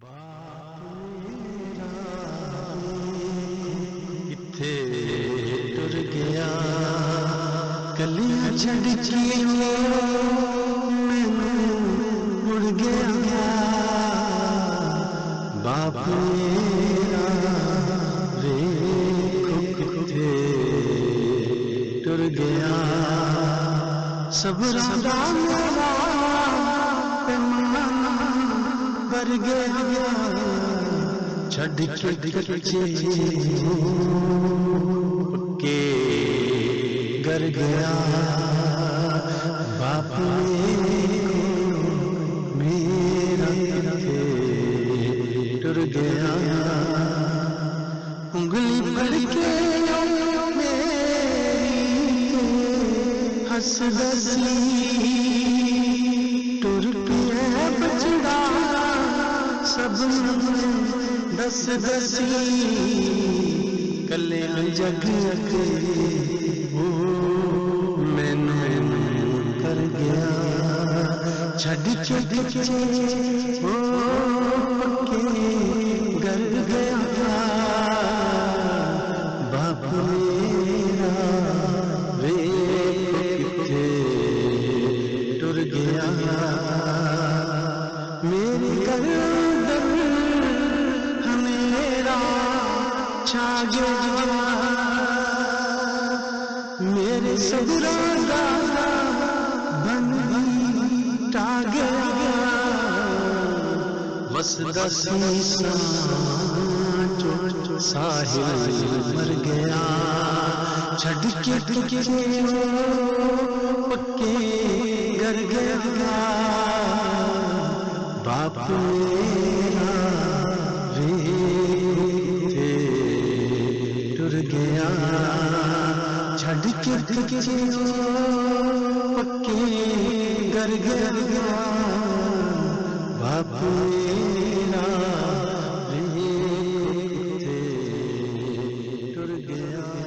باپ میرا کتھے ٹر گیا کلیاں چھڈ کے مینوں مڑ گیا باپ میرا ویکھو کتھے ٹر گیا صبراں دا میرا پیمانہ بھر گیا چھڈ کے کچے پکے گر گیا باپ میرا ٹر گیا انگلی پھڑ کے میری ہس دسی ٹر پیا بچڑا سب دس دسی کلے جگ کے مینوں کر گیا چھڈ کے پکے گر گیا باپ میرا ویکھو کتھے ٹر گیا میری گردن میرا چھا گیا میرے صبراں دا بن ٹا گیا وسدا سیسا ساحل مر گیا چھڈ کے پکے گر گیا باپ میرا ویکھو ٹر گیا چھڈ کے پکے گر گیا باپ میرا ویکھو ٹر گیا